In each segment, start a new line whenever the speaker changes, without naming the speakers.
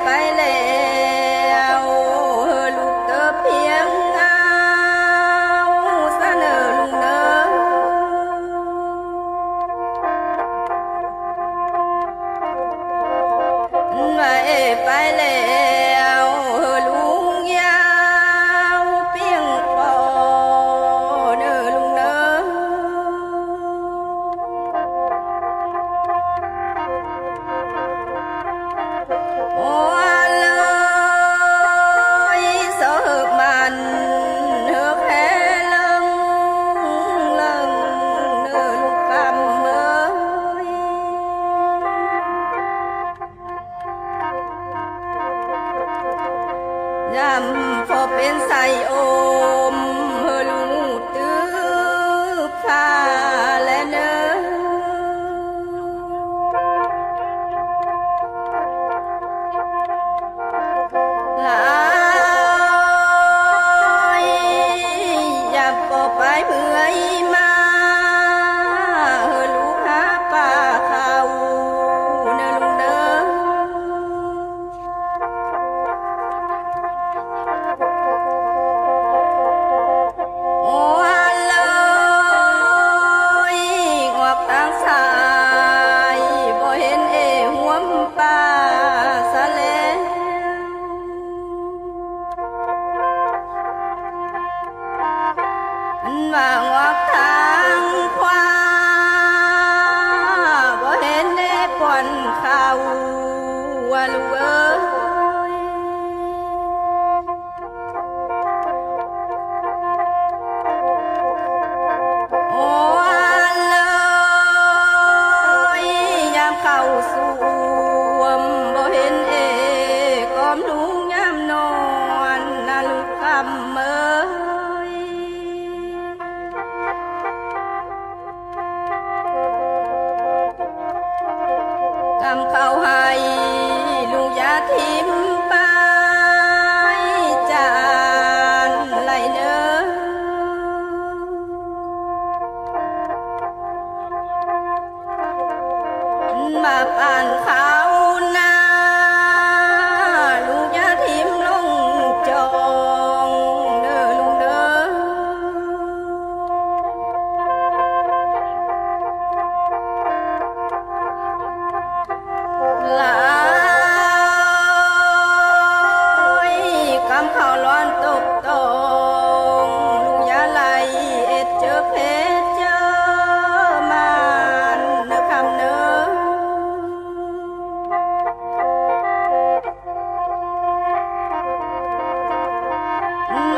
ไปแล้วลูกเตอเพียงเอาเสนอลุงเนอว่าไปแล้วลุงยาวเปียงปอเนอลุงเนอโอ้เลยเสิร์ฟมันเธอแค่เลิงเลิงเนอลูกคำเอ้ยยำพอเป็นใส่โอมเฮลูกตื้อผ้าและเนอหลายอย่าปอไปเมื่อยมาเฮลูกหาป่าเขาเนอลุงเนอโอ้เลยงอกทางซ้ายบ่เห็นหัวป่าสะแล้วว่างอกทางขวาบ่เห็นป่อนเขาว่าลูกเอ้ยโอ้เลยยามเข้าสวมบ่เห็นกอมลุงยามนอนน่ะลูกคำเอ้ยกำเข้าให้ลูกอย่าทิมไปจานไหลเนอมาป่านเขานาลูกอย่าทิมลงจองเด้อลุงเด้อหลายกำเข้าร้อนตกตองลูกอย่าไหลเจอเพชรเจอมันเนอคำเนอ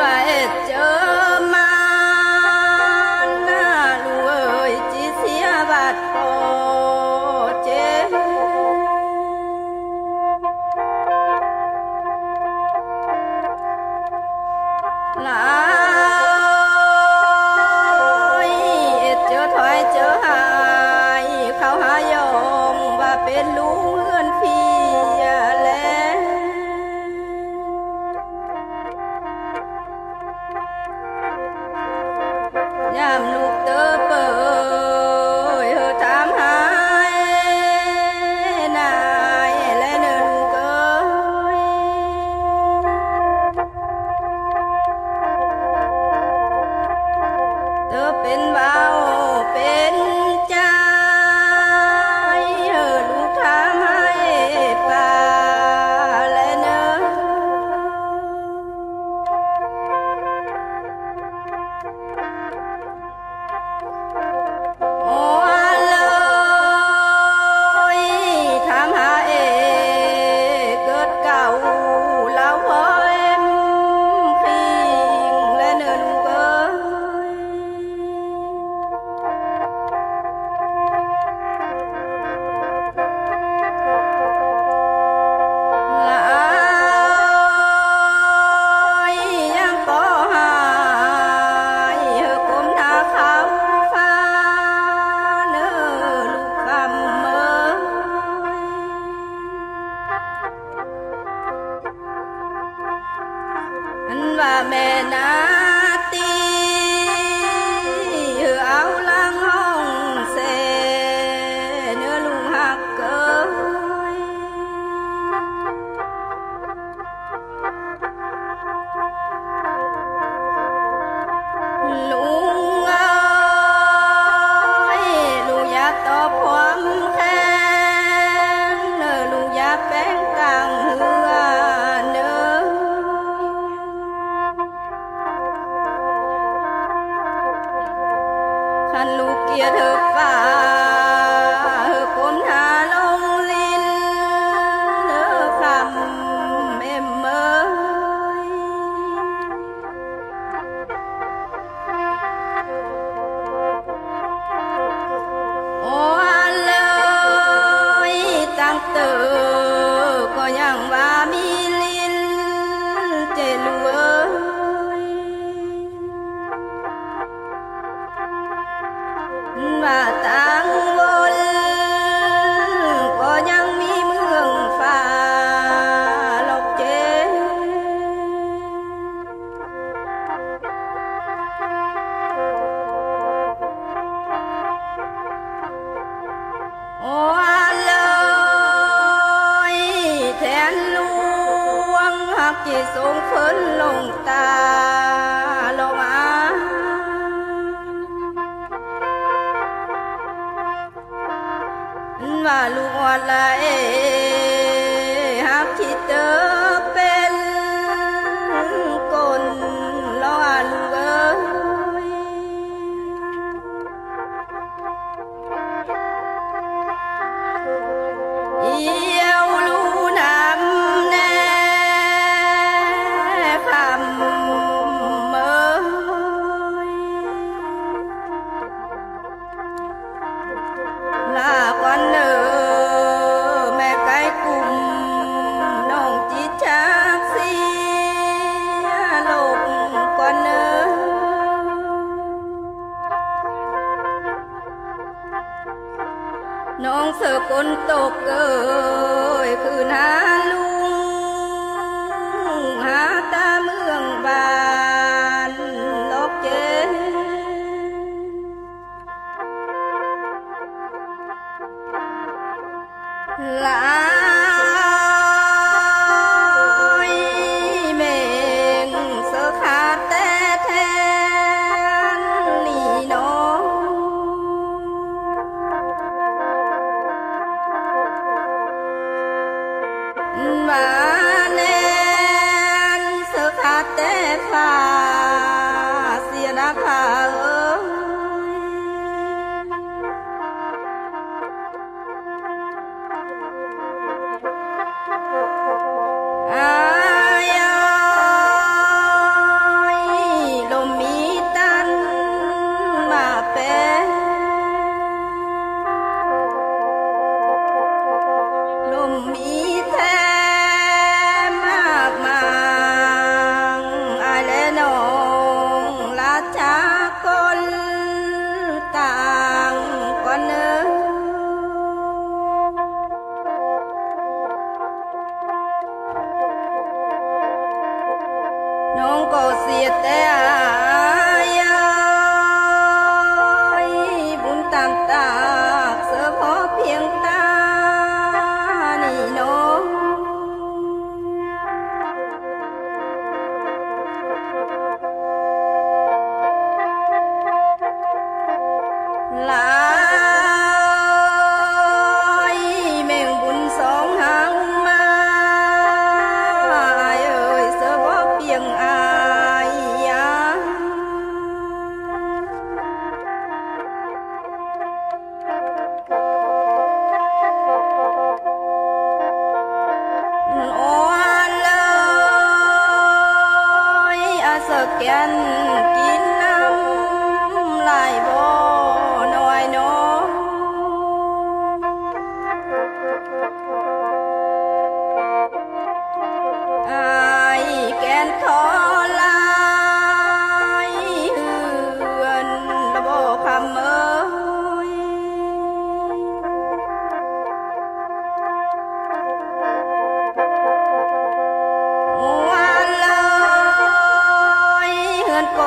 ว่าเจอมันน่าลูกเอ้ยจีเสียบาดคอเจ็บหลายเจอถอยเจอหายเขาหายองว่าเป็นลูกเฮือนพี่แล้วยามลูกเตอเปิดถามหายนายและเนินลูกเอ้ยเตอเป็นเบาเป็นใจลูกถามให้ป่าและเนินโอ้เลยถามหาเกิดเก่าเล่าพ่อคิงและเนินลูกเอ้ยหลายยังปอหายกลมหน้าเขาฟ้าเนอลูกคำเอ้ยว่าแม่นาตีเอาลังห้องเสเนื้อลุงหักเกย อก็ยังว่ามีลิ้นเจลูเอ้ยว่าต่างวนก็ยังมีเมืองฟ้าลกเจโอ้เลยแทนหลวงหักจิตทรงเพิ่นลงตาลงว่าลูกอ่อนละหักที่เตอเป็นคนรอลูกเอ้ยเอี่ยวลูน้ำแน่คำเอ้ยลาก่อนเด้อแม่ไก่กุ่มน้องจิตจากเสียโลกก่อนเด้อน้องเสือคนตกเอ้ยคือหาลุงหาตาเมืองบ้านลกเจลายเมงเสือขาดแต่แทนนี่น้องมาแนนเสือขาดแต่ฟ้าเสียนาคาเอ้ยอายลมมีตันมาเป็นลมมีแท้มากมางอายและน้องลาจากคนต่างก่อนเนื้อน้องก็เสียแต่อายบุญตามตากเสือพอเพียงตานี่น้องหลายแม่งบุญสองหางมาเอ้ยเสือพอเพียงอายอ่อนเลยอาสแกนกินน้ำลายบ่น้อยน้องอายแกนขอลายเฮือนระบ่คำเอ้ยวันเลยเฮือนก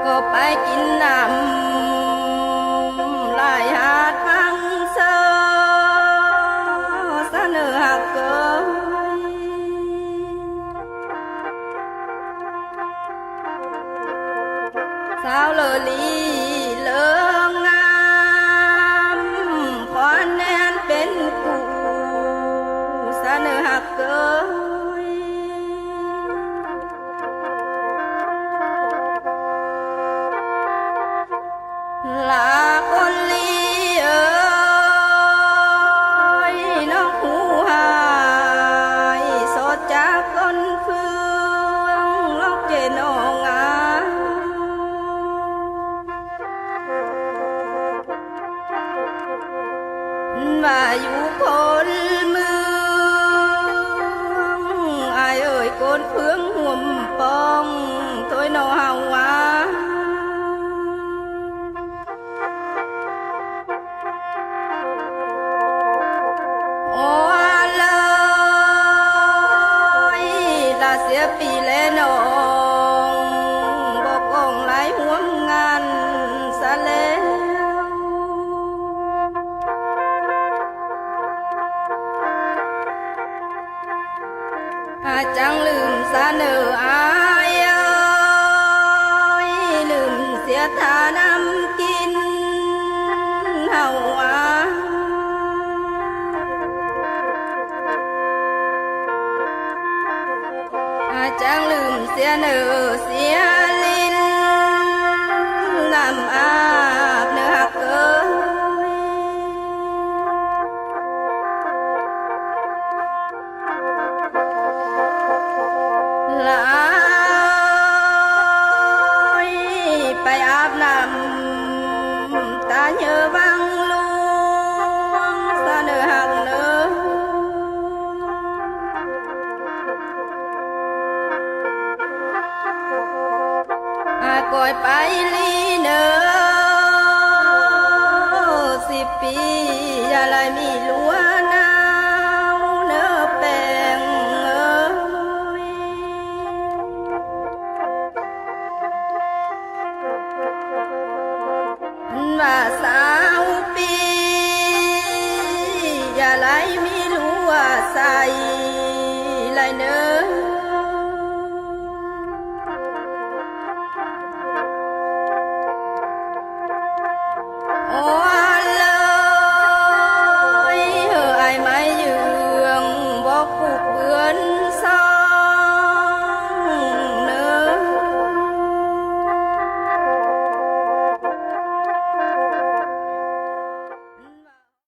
ก็ไปกินน้ำลายหาดฟังเซอเสนอหักเกยสาวเลอลีเลิงงามขอนแนนเป็นกูเสนอหักเกยลาคนลีเอ้ยน้องหูหายสดจากก้นเฟืองลอกเจนองาว่าอยู่คนเมืองอายเอ่ยก้นเฟืองห่วมปองถอยนอเฮาวาเสียปีและน้องบอกกองหลายห่วงงานซะแล้วจังลืมซะเนออายเอ้ยลืมเสียทานำกินเฮาจังลืมเสียเนอเสียลิ้นน้ำอาบเนื้อหักเกยลายไปอาบน้ำตาเยอะบังลวงเสนอหักเนอก่อยไปลีเนอ10 ปีอย่าไรมีลัวหนาวเนอแปงว่าสาวปีอย่าไรมีลัวใส่ไรเนอ